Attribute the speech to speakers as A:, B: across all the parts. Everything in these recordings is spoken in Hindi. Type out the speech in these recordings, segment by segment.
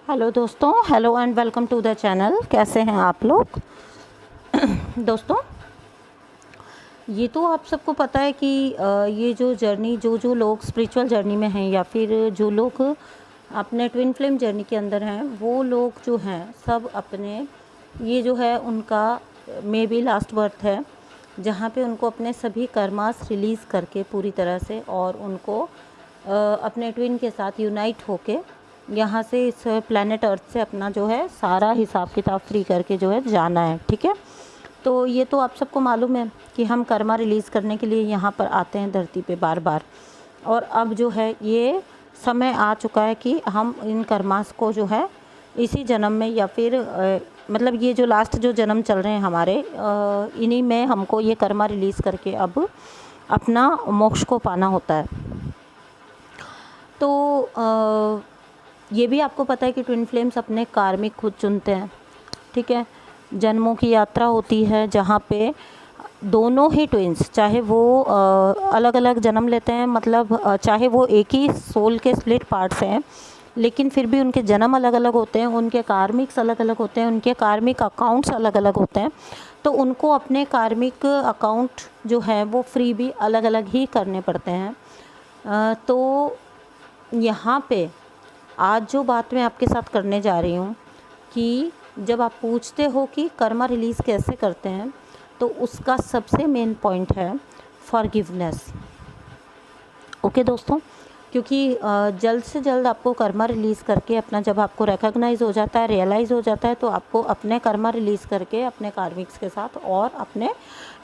A: हेलो दोस्तों, hello and welcome to the channel. कैसे हैं आप लोग? दोस्तों, ये तो आप सबको पता है कि ये जो जर्नी जो लोग स्पिरिचुअल जर्नी में हैं या फिर जो लोग अपने ट्विन फ्लेम जर्नी के अंदर हैं, वो लोग जो हैं सब अपने ये जो है उनका मे बी लास्ट बर्थ है, जहाँ पे उनको अपने सभी कर्मास रिलीज़ करके पूरी तरह से और उनको अपने ट्विन के साथ यूनाइट होके यहाँ से इस प्लैनेट अर्थ से अपना जो है सारा हिसाब किताब फ्री करके जो है जाना है। ठीक है, तो ये तो आप सबको मालूम है कि हम कर्मा रिलीज़ करने के लिए यहाँ पर आते हैं धरती पे बार बार, और अब जो है ये समय आ चुका है कि हम इन कर्मास को जो है इसी जन्म में या फिर मतलब ये जो लास्ट जो जन्म चल रहे हैं हमारे, इन्हीं में हमको ये कर्मा रिलीज़ करके अब अपना मोक्ष को पाना होता है। तो ये भी आपको पता है कि ट्विन फ्लेम्स अपने कार्मिक खुद चुनते हैं। ठीक है, जन्मों की यात्रा होती है जहाँ पे दोनों ही ट्विन्स, चाहे वो अलग अलग जन्म लेते हैं, मतलब चाहे वो एक ही सोल के स्प्लिट पार्ट्स हैं, लेकिन फिर भी उनके जन्म अलग अलग होते हैं, उनके कार्मिक्स अलग अलग होते हैं, उनके कार्मिक अकाउंट्स अलग अलग होते हैं। तो उनको अपने कार्मिक अकाउंट जो है वो फ्री भी अलग अलग ही करने पड़ते हैं। तो यहाँ पे आज जो बात मैं आपके साथ करने जा रही हूँ कि जब आप पूछते हो कि कर्मा रिलीज़ कैसे करते हैं, तो उसका सबसे मेन पॉइंट है फॉरगिवनेस। ओके दोस्तों, क्योंकि जल्द से जल्द आपको कर्मा रिलीज़ करके अपना, जब आपको रिकॉग्नाइज हो जाता है, रियलाइज़ हो जाता है, तो आपको अपने कर्मा रिलीज़ करके अपने कार्मिक्स के साथ और अपने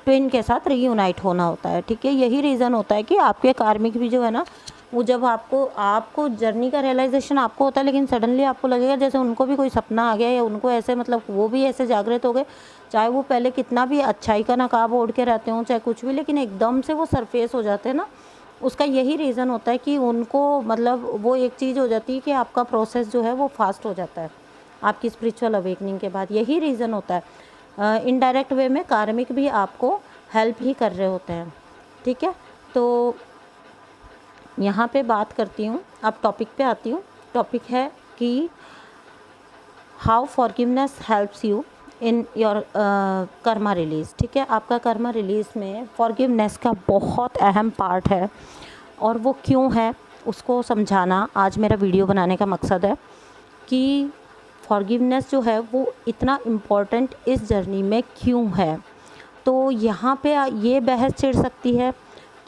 A: ट्विन के साथ रीयूनाइट होना होता है। ठीक है, यही रीज़न होता है कि आपके कार्मिक भी जो है ना, वो जब आपको जर्नी का रियलाइजेशन आपको होता है, लेकिन सडनली आपको लगेगा जैसे उनको भी कोई सपना आ गया, या उनको ऐसे मतलब वो भी ऐसे जागृत हो गए, चाहे वो पहले कितना भी अच्छाई का नकाब ओढ़ के रहते हों, चाहे कुछ भी, लेकिन एकदम से वो सरफेस हो जाते हैं ना। उसका यही रीज़न होता है कि उनको मतलब वो एक चीज़ हो जाती है कि आपका प्रोसेस जो है वो फास्ट हो जाता है आपकी स्पिरिचुअल अवेकनिंग के बाद। यही रीज़न होता है। इनडायरेक्ट वे में कार्मिक भी आपको हेल्प ही कर रहे होते हैं। ठीक है, तो यहाँ पे बात करती हूँ, अब टॉपिक पे आती हूँ। टॉपिक है कि how forgiveness helps you in your Karma release. ठीक है, आपका कर्मा रिलीज़ में फॉरगिवनेस का बहुत अहम पार्ट है, और वो क्यों है उसको समझाना आज मेरा वीडियो बनाने का मकसद है कि फॉरगिवनेस जो है वो इतना इम्पॉर्टेंट इस जर्नी में क्यों है। तो यहाँ पे ये बहस छिड़ सकती है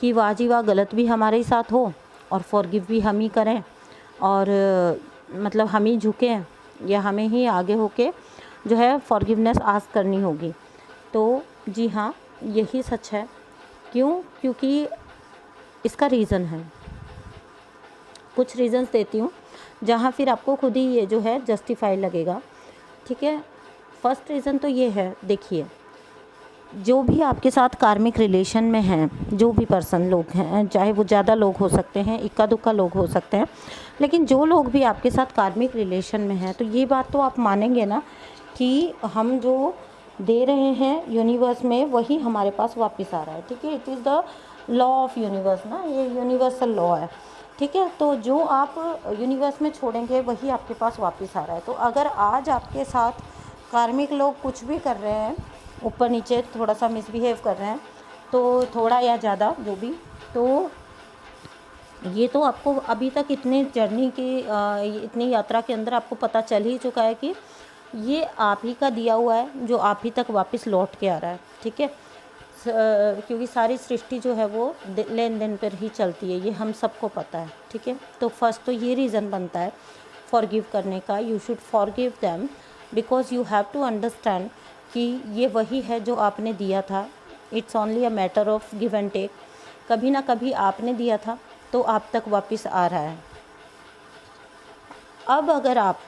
A: कि वाह जी वाह, गलत भी हमारे ही साथ हो और फॉरगिव भी हम ही करें, और मतलब हम ही झुकें, या हमें ही आगे होके जो है फॉरगिवनेस आस्क करनी होगी। तो जी हाँ, यही सच है। क्यों? क्योंकि इसका रीज़न है, कुछ रीज़न्स देती हूँ जहाँ फिर आपको खुद ही ये जो है जस्टिफाई लगेगा। ठीक है, फर्स्ट रीज़न तो ये है, देखिए, जो भी आपके साथ कार्मिक रिलेशन में हैं, जो भी पर्सन लोग हैं, चाहे वो ज़्यादा लोग हो सकते हैं, इक्का दुक्का लोग हो सकते हैं, लेकिन जो लोग भी आपके साथ कार्मिक रिलेशन में हैं, तो ये बात तो आप मानेंगे ना कि हम जो दे रहे हैं यूनिवर्स में वही हमारे पास वापस आ रहा है। ठीक है, it is the law of universe ना, ये यूनिवर्सल लॉ है। ठीक है, तो जो आप यूनिवर्स में छोड़ेंगे वही आपके पास वापस आ रहा है। तो अगर आज आपके साथ कार्मिक लोग कुछ भी कर रहे हैं, ऊपर नीचे थोड़ा सा मिसबिहेव कर रहे हैं, तो थोड़ा या ज़्यादा जो भी, तो ये तो आपको अभी तक इतने जर्नी की इतनी यात्रा के अंदर आपको पता चल ही चुका है कि ये आप ही का दिया हुआ है, जो आप ही तक वापस लौट के आ रहा है। ठीक है, क्योंकि सारी सृष्टि जो है वो लेन देन पर ही चलती है, ये हम सबको पता है। ठीक है, तो फर्स्ट तो ये रीज़न बनता है फॉरगिव करने का। You should forgive them because you have to understand कि ये वही है जो आपने दिया था। It's only a matter of give and take. कभी ना कभी आपने दिया था तो आप तक वापस आ रहा है। अब अगर आप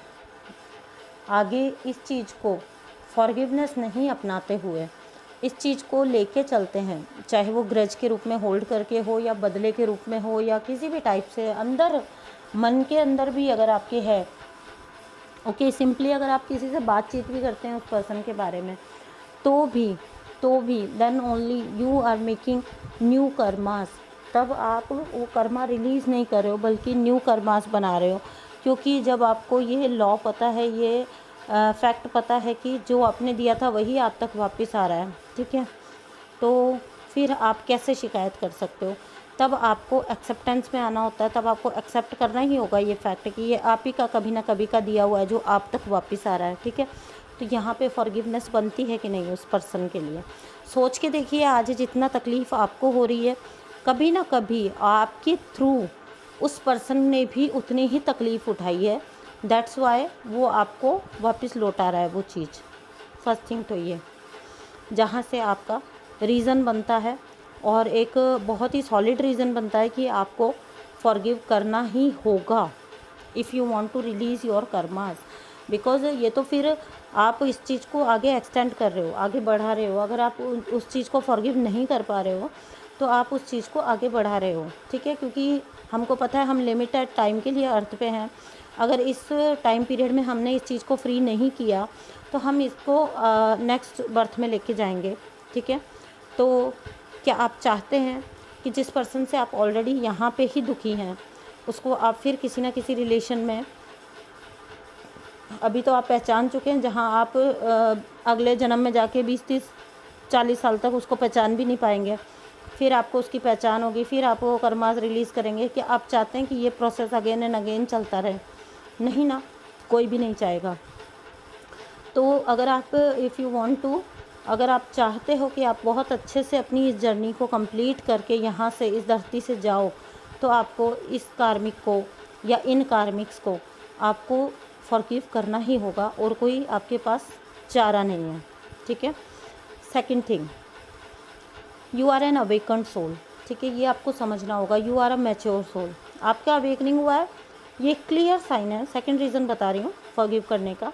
A: आगे इस चीज़ को फॉरगिवनेस नहीं अपनाते हुए इस चीज़ को लेके चलते हैं, चाहे वो ग्रज के रूप में होल्ड करके हो, या बदले के रूप में हो, या किसी भी टाइप से अंदर मन के अंदर भी अगर आपके है, ओके, सिंपली अगर आप किसी से बातचीत भी करते हैं उस पर्सन के बारे में, तो भी then only you are making new karmas. तब आप वो कर्मा रिलीज़ नहीं कर रहे हो, बल्कि न्यू कर्मास बना रहे हो, क्योंकि जब आपको ये लॉ पता है, ये फैक्ट पता है कि जो आपने दिया था वही आप तक वापस आ रहा है, ठीक है, तो फिर आप कैसे शिकायत कर सकते हो। तब आपको एक्सेप्टेंस में आना होता है, तब आपको एक्सेप्ट करना ही होगा ये फैक्ट कि ये आप ही का कभी ना कभी का दिया हुआ है जो आप तक वापस आ रहा है, ठीक है। तो यहाँ पे फॉरगिवनेस बनती है कि नहीं उस पर्सन के लिए। सोच के देखिए, आज जितना तकलीफ़ आपको हो रही है, कभी ना कभी आपके थ्रू उस पर्सन ने भी उतनी ही तकलीफ़ उठाई है, दैट्स वाई वो आपको वापस लौटा रहा है वो चीज़। फर्स्ट थिंग तो ये, जहाँ से आपका रीज़न बनता है, और एक बहुत ही सॉलिड रीज़न बनता है कि आपको फॉरगिव करना ही होगा if you want to release your karmas. Because ये तो फिर आप इस चीज़ को आगे एक्सटेंड कर रहे हो, आगे बढ़ा रहे हो। अगर आप उस चीज़ को फॉरगिव नहीं कर पा रहे हो तो आप उस चीज़ को आगे बढ़ा रहे हो, ठीक है, क्योंकि हमको पता है हम लिमिटेड टाइम के लिए अर्थ पे हैं। अगर इस टाइम पीरियड में हमने इस चीज़ को फ्री नहीं किया तो हम इसको नेक्स्ट बर्थ में लेके जाएंगे, ठीक है। तो क्या आप चाहते हैं कि जिस पर्सन से आप ऑलरेडी यहाँ पे ही दुखी हैं उसको आप फिर किसी ना किसी रिलेशन में, अभी तो आप पहचान चुके हैं, जहाँ आप अगले जन्म में जाके 20-30-40 साल तक उसको पहचान भी नहीं पाएंगे, फिर आपको उसकी पहचान होगी, फिर आप वो कर्मास रिलीज़ करेंगे। कि आप चाहते हैं कि ये प्रोसेस अगेन एंड अगेन चलता रहे? नहीं ना, कोई भी नहीं चाहेगा। तो अगर आप अगर आप चाहते हो कि आप बहुत अच्छे से अपनी इस जर्नी को कंप्लीट करके यहाँ से इस धरती से जाओ, तो आपको इस कार्मिक को या इन कार्मिक्स को आपको फॉरगिव करना ही होगा, और कोई आपके पास चारा नहीं है, ठीक है। Second thing, you are an awakened soul, ठीक है, ये आपको समझना होगा। You are a mature soul, आपका अवेकनिंग हुआ है, ये क्लियर साइन है। सेकंड रीज़न बता रही हूँ फॉरगिव करने का,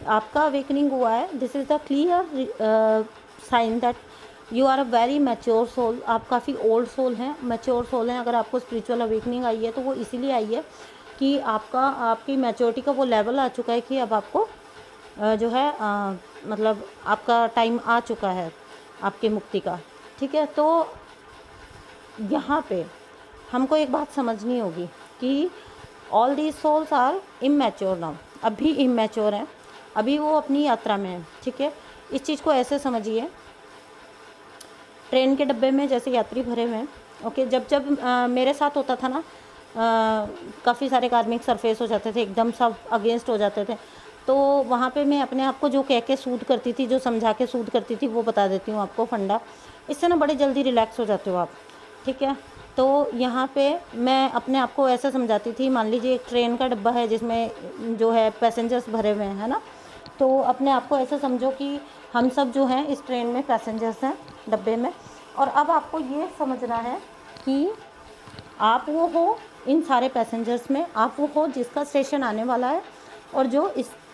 A: आपका अवेकनिंग हुआ है, this is the clear sign that you are a very mature soul. आप काफ़ी ओल्ड सोल हैं, मैच्योर सोल हैं। अगर आपको स्पिरिचुअल अवेकनिंग आई है तो वो इसीलिए आई है कि आपकी मैच्योरिटी का वो लेवल आ चुका है कि अब आपको जो है मतलब आपका टाइम आ चुका है आपकी मुक्ति का, ठीक है। तो यहाँ पे हमको एक बात समझनी होगी कि all these souls are immature now, अभी इमैच्योर हैं, अभी वो अपनी यात्रा में है, ठीक है। इस चीज़ को ऐसे समझिए, ट्रेन के डब्बे में जैसे यात्री भरे हुए हैं, ओके। जब जब मेरे साथ होता था ना, काफ़ी सारे कार्मिक सरफेस हो जाते थे, एकदम सब अगेंस्ट हो जाते थे, तो वहाँ पे मैं अपने आप को जो कह के सूद करती थी, जो समझा के सूद करती थी, वो बता देती हूँ आपको फंडा। इससे ना बड़े जल्दी रिलैक्स हो जाते हो आप, ठीक है। तो यहाँ पे मैं अपने आप को ऐसा समझाती थी, मान लीजिए एक ट्रेन का डब्बा है जिसमें जो है पैसेंजर्स भरे हुए हैं, है ना, तो अपने आप को ऐसा समझो कि हम सब जो हैं इस ट्रेन में पैसेंजर्स हैं डब्बे में। और अब आपको ये समझना है कि आप वो हो इन सारे पैसेंजर्स में, आप वो हो जिसका स्टेशन आने वाला है और जो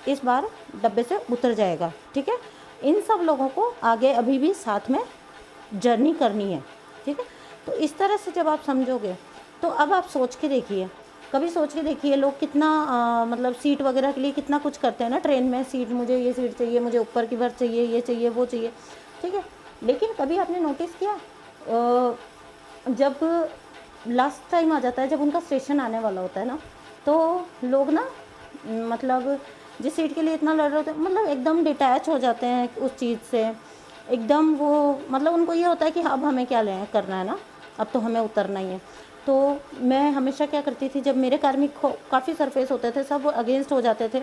A: इस बार डब्बे से उतर जाएगा, ठीक है। इन सब लोगों को आगे अभी भी साथ में जर्नी करनी है, ठीक है। तो इस तरह से जब आप समझोगे तो अब आप सोच के देखिए, कभी सोच के देखिए लोग कितना मतलब सीट वगैरह के लिए कितना कुछ करते हैं ना ट्रेन में, सीट, मुझे ये सीट चाहिए, मुझे ऊपर की बर्थ चाहिए, ये चाहिए, वो चाहिए, ठीक है। लेकिन कभी आपने नोटिस किया जब लास्ट टाइम आ जाता है, जब उनका स्टेशन आने वाला होता है ना, तो लोग ना मतलब जिस सीट के लिए इतना लड़ रहे होते हैं, मतलब एकदम डिटैच हो जाते हैं उस चीज़ से, एकदम वो मतलब उनको ये होता है कि अब हमें क्या लेना करना है ना, अब तो हमें उतरना ही है। तो मैं हमेशा क्या करती थी, जब मेरे कार्मिक काफ़ी सरफेस होते थे, सब अगेंस्ट हो जाते थे,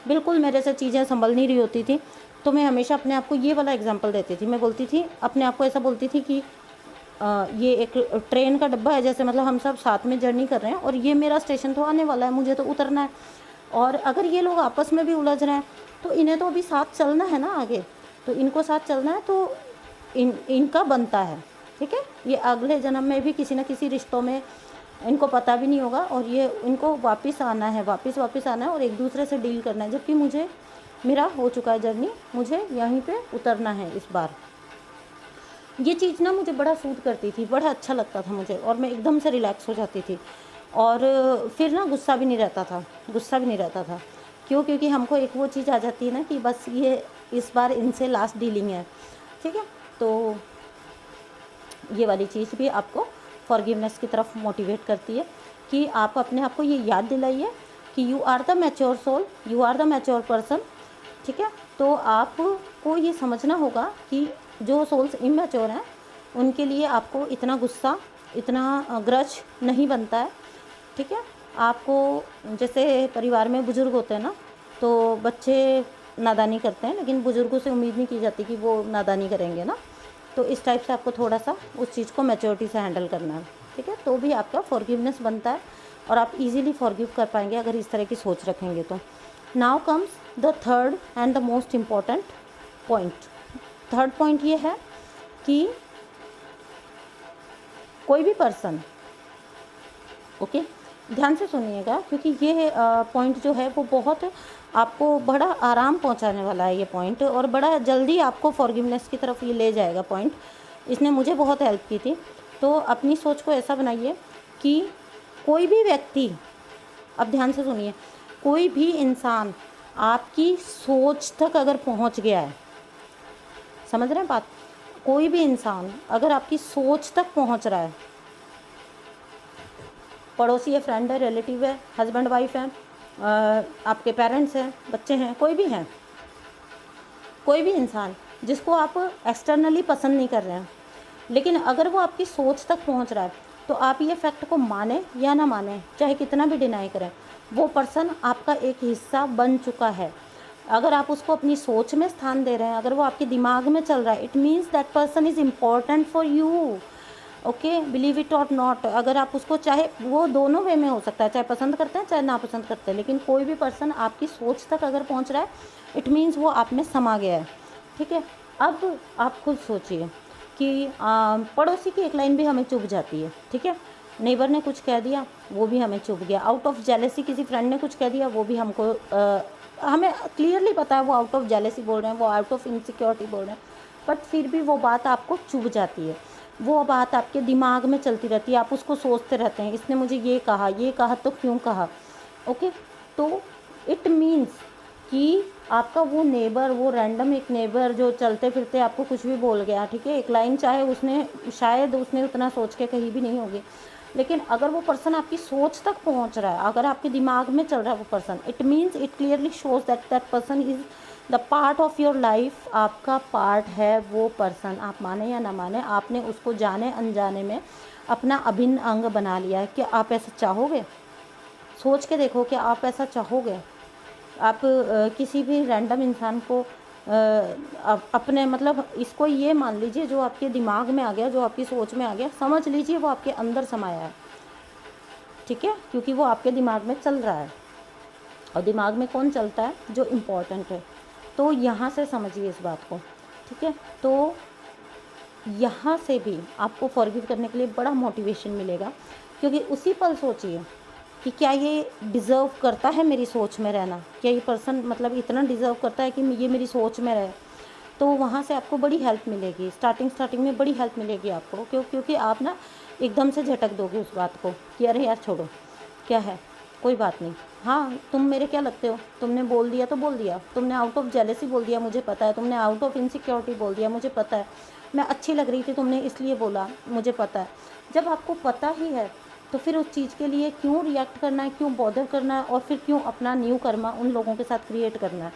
A: बिल्कुल मेरे से चीज़ें संभल नहीं रही होती थी, तो मैं हमेशा अपने आप को ये वाला एग्जांपल देती थी। मैं बोलती थी अपने आप को, ऐसा बोलती थी कि ये एक ट्रेन का डब्बा है, जैसे मतलब हम सब साथ में जर्नी कर रहे हैं और ये मेरा स्टेशन तो आने वाला है, मुझे तो उतरना है। और अगर ये लोग आपस में भी उलझ रहे हैं तो इन्हें तो अभी साथ चलना है ना आगे, तो इनको साथ चलना है, तो इनका बनता है, ठीक है। ये अगले जन्म में भी किसी न किसी रिश्तों में इनको पता भी नहीं होगा, और ये इनको वापस आना है, वापस आना है और एक दूसरे से डील करना है, जबकि मुझे, मेरा हो चुका है जर्नी, मुझे यहीं पे उतरना है इस बार। ये चीज़ ना मुझे बड़ा सूट करती थी, बड़ा अच्छा लगता था मुझे, और मैं एकदम से रिलैक्स हो जाती थी, और फिर ना गुस्सा भी नहीं रहता था। क्यों? क्योंकि हमको एक वो चीज़ आ जाती है ना कि बस ये इस बार इनसे लास्ट डीलिंग है, ठीक है। तो ये वाली चीज़ भी आपको फॉरगिवनेस की तरफ मोटिवेट करती है कि आप अपने आप को ये याद दिलाइए कि you are the mature soul, you are the mature person, ठीक है। तो आपको ये समझना होगा कि जो सोल्स इमैच्योर हैं उनके लिए आपको इतना गुस्सा, इतना ग्रज नहीं बनता है, ठीक है। आपको जैसे परिवार में बुज़ुर्ग होते हैं ना, तो बच्चे नादानी करते हैं, लेकिन बुज़ुर्गों से उम्मीद नहीं की जाती कि वो नादानी करेंगे ना। तो इस टाइप से आपको थोड़ा सा उस चीज़ को मैच्योरिटी से हैंडल करना है, ठीक है। तो भी आपका फॉरगिवनेस बनता है और आप इजीली फॉरगिव कर पाएंगे अगर इस तरह की सोच रखेंगे तो। Now comes the third and the most important point. Third point ये है कि कोई भी पर्सन, ओके, ध्यान से सुनिएगा, क्योंकि ये पॉइंट जो है वो बहुत आपको बड़ा आराम पहुंचाने वाला है ये पॉइंट, और बड़ा जल्दी आपको फॉरगिवनेस की तरफ ये ले जाएगा पॉइंट। इसने मुझे बहुत हेल्प की थी। तो अपनी सोच को ऐसा बनाइए कि कोई भी व्यक्ति, अब ध्यान से सुनिए, कोई भी इंसान आपकी सोच तक अगर पहुंच गया है, समझ रहे हैं बात, कोई भी इंसान अगर आपकी सोच तक पहुंच रहा है, पड़ोसी है, फ्रेंड है, रिलेटिव है, हस्बैंड वाइफ है, आपके पेरेंट्स हैं, बच्चे हैं, कोई भी हैं, कोई भी इंसान जिसको आप एक्सटर्नली पसंद नहीं कर रहे हैं, लेकिन अगर वो आपकी सोच तक पहुंच रहा है, तो आप ये फैक्ट को माने या ना माने, चाहे कितना भी डिनाई करें, वो पर्सन आपका एक हिस्सा बन चुका है। अगर आप उसको अपनी सोच में स्थान दे रहे हैं, अगर वो आपके दिमाग में चल रहा है, it means that person is important for you, okay, believe it और नॉट। अगर आप उसको, चाहे वो दोनों वे में हो सकता है, चाहे पसंद करते हैं चाहे नापसंद करते हैं, लेकिन कोई भी पर्सन आपकी सोच तक अगर पहुंच रहा है, इट मीन्स वो आप में समा गया है, ठीक है। अब आप खुद सोचिए कि पड़ोसी की एक लाइन भी हमें चुभ जाती है, ठीक है। नेबर ने कुछ कह दिया, वो भी हमें चुभ गया। आउट ऑफ जेलेसी किसी फ्रेंड ने कुछ कह दिया, वो भी हमको हमें क्लियरली पता है वो आउट ऑफ जेलेसी बोल रहे हैं, वो आउट ऑफ इनसिक्योरिटी बोल रहे हैं, बट फिर भी वो बात आपको चुभ जाती है, वो बात आपके दिमाग में चलती रहती है, आप उसको सोचते रहते हैं, इसने मुझे ये कहा तो क्यों कहा, ओके। तो इट मीन्स कि आपका वो नेबर, वो रैंडम एक नेबर जो चलते फिरते आपको कुछ भी बोल गया, ठीक है, एक लाइन, चाहे उसने शायद उसने उतना सोच के कही भी नहीं होगी, लेकिन अगर वो पर्सन आपकी सोच तक पहुंच रहा है, अगर आपके दिमाग में चल रहा है वो person, it means it clearly shows that that person is the part of your life, आपका पार्ट है वो पर्सन। आप माने या ना माने, आपने उसको जाने अनजाने में अपना अभिन्न अंग बना लिया है। क्या आप ऐसा चाहोगे? सोच के देखो, क्या आप ऐसा चाहोगे? आप किसी भी रैंडम इंसान को अपने, मतलब इसको ये मान लीजिए, जो आपके दिमाग में आ गया, जो आपकी सोच में आ गया, समझ लीजिए वो आपके अंदर समाया है, ठीक है, क्योंकि वो आपके दिमाग में चल रहा है, और दिमाग में कौन चलता है? जो इम्पोर्टेंट है। तो यहाँ से समझिए इस बात को, ठीक है। तो यहाँ से भी आपको फॉरगिव करने के लिए बड़ा मोटिवेशन मिलेगा, क्योंकि उसी पल सोचिए कि क्या ये डिज़र्व करता है मेरी सोच में रहना, क्या ये पर्सन मतलब इतना डिज़र्व करता है कि ये मेरी सोच में रहे। तो वहाँ से आपको बड़ी हेल्प मिलेगी, स्टार्टिंग में बड़ी हेल्प मिलेगी आपको, क्योंकि आप ना एकदम से झटक दोगे उस बात को कि अरे यार छोड़ो, क्या है, कोई बात नहीं, हाँ तुम मेरे क्या लगते हो, तुमने बोल दिया तो बोल दिया, तुमने आउट ऑफ जेलेसी बोल दिया मुझे पता है, तुमने आउट ऑफ इनसिक्योरिटी बोल दिया मुझे पता है, मैं अच्छी लग रही थी तुमने इसलिए बोला मुझे पता है। जब आपको पता ही है तो फिर उस चीज़ के लिए क्यों रिएक्ट करना है, क्यों बॉदर करना है, और फिर क्यों अपना न्यू कर्मा उन लोगों के साथ क्रिएट करना है,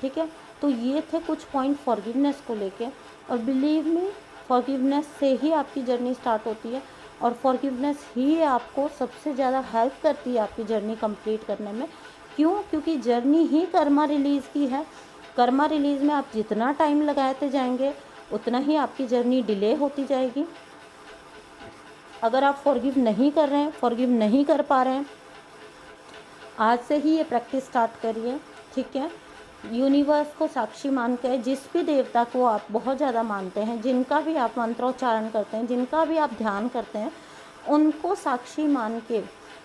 A: ठीक है। तो ये थे कुछ पॉइंट फॉरगिवनेस को लेके, और बिलीव मी, फॉरगिवनेस से ही आपकी जर्नी स्टार्ट होती है, और फॉरगिवनेस ही आपको सबसे ज़्यादा हेल्प करती है आपकी जर्नी कंप्लीट करने में। क्यों? क्योंकि जर्नी ही कर्मा रिलीज़ की है। कर्मा रिलीज़ में आप जितना टाइम लगाते जाएंगे उतना ही आपकी जर्नी डिले होती जाएगी। अगर आप फॉरगिव नहीं कर रहे हैं, फॉरगिव नहीं कर पा रहे हैं, आज से ही ये प्रैक्टिस स्टार्ट करिए, ठीक है। यूनिवर्स को साक्षी मान के, जिस भी देवता को आप बहुत ज़्यादा मानते हैं, जिनका भी आप मंत्रोच्चारण करते हैं, जिनका भी आप ध्यान करते हैं, उनको साक्षी मान के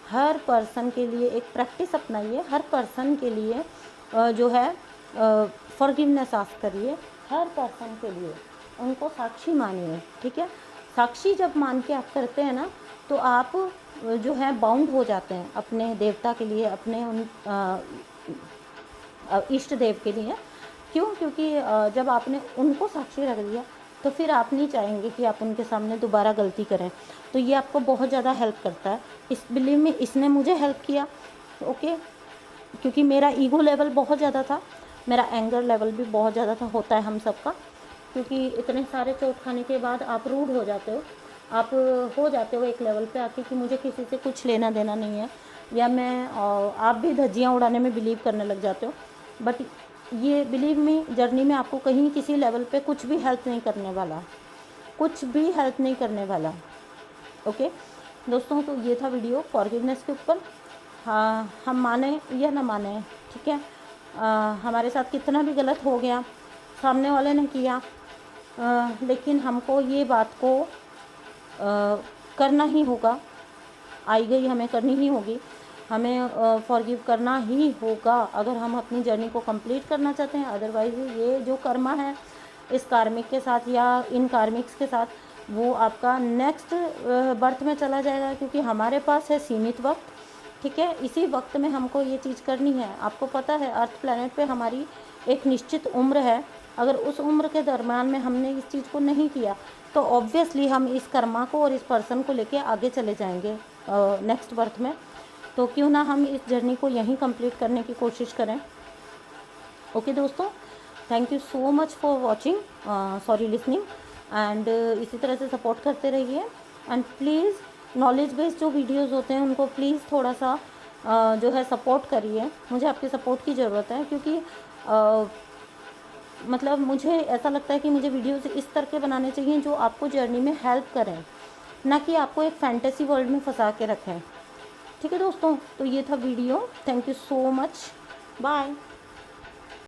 A: हर पर्सन के लिए एक प्रैक्टिस अपनाइए। हर पर्सन के लिए जो है फॉरगिवनेस आस्क करिए, हर पर्सन के लिए उनको साक्षी मानिए, ठीक है। साक्षी जब मान के आप करते हैं ना, तो आप जो है बाउंड हो जाते हैं अपने देवता के लिए, अपने उन इष्ट देव के लिए। क्यों? क्योंकि जब आपने उनको साक्षी रख दिया तो फिर आप नहीं चाहेंगे कि आप उनके सामने दोबारा गलती करें। तो ये आपको बहुत ज़्यादा हेल्प करता है। इस बिलीव में इसने मुझे हेल्प किया, ओके। क्योंकि मेरा ईगो लेवल बहुत ज़्यादा था, मेरा एंगर लेवल भी बहुत ज़्यादा था, होता है हम सबका, क्योंकि इतने सारे चोट खाने के बाद आप रूड हो जाते हो, आप हो जाते हो एक लेवल पे आके कि मुझे किसी से कुछ लेना देना नहीं है, या मैं आप भी धज्जियाँ उड़ाने में बिलीव करने लग जाते हो। बट ये बिलीव में जर्नी में आपको कहीं किसी लेवल पे कुछ भी हेल्प नहीं करने वाला, कुछ भी हेल्प नहीं करने वाला। ओके दोस्तों, तो ये था वीडियो फॉरगिवनेस के ऊपर। हाँ, हम माने या ना माने, ठीक है, हमारे साथ कितना भी गलत हो गया, सामने वाले ने किया, लेकिन हमको ये बात को करना ही होगा, आई गई हमें करनी ही होगी, हमें फॉरगिव करना ही होगा अगर हम अपनी जर्नी को कंप्लीट करना चाहते हैं। अदरवाइज़ ये जो कर्मा है इस कार्मिक के साथ या इन कार्मिक्स के साथ, वो आपका नेक्स्ट बर्थ में चला जाएगा, क्योंकि हमारे पास है सीमित वक्त, ठीक है, इसी वक्त में हमको ये चीज़ करनी है। आपको पता है अर्थ प्लैनेट पे हमारी एक निश्चित उम्र है, अगर उस उम्र के दरम्यान में हमने इस चीज़ को नहीं किया तो ऑब्वियसली हम इस कर्मा को और इस पर्सन को लेके आगे चले जाएंगे नेक्स्ट बर्थ में। तो क्यों ना हम इस जर्नी को यहीं कंप्लीट करने की कोशिश करें। ओके दोस्तों, thank you so much for watching, sorry listening, and इसी तरह से सपोर्ट करते रहिए। एंड प्लीज़ नॉलेज बेस्ड जो वीडियोस होते हैं उनको प्लीज़ थोड़ा सा जो है सपोर्ट करिए, मुझे आपके सपोर्ट की ज़रूरत है, क्योंकि मतलब मुझे ऐसा लगता है कि मुझे वीडियोस इस तरह के बनाने चाहिए जो आपको जर्नी में हेल्प करें, ना कि आपको एक फैंटेसी वर्ल्ड में फंसा के रखें। ठीक है दोस्तों, तो ये था video, thank you so much, bye.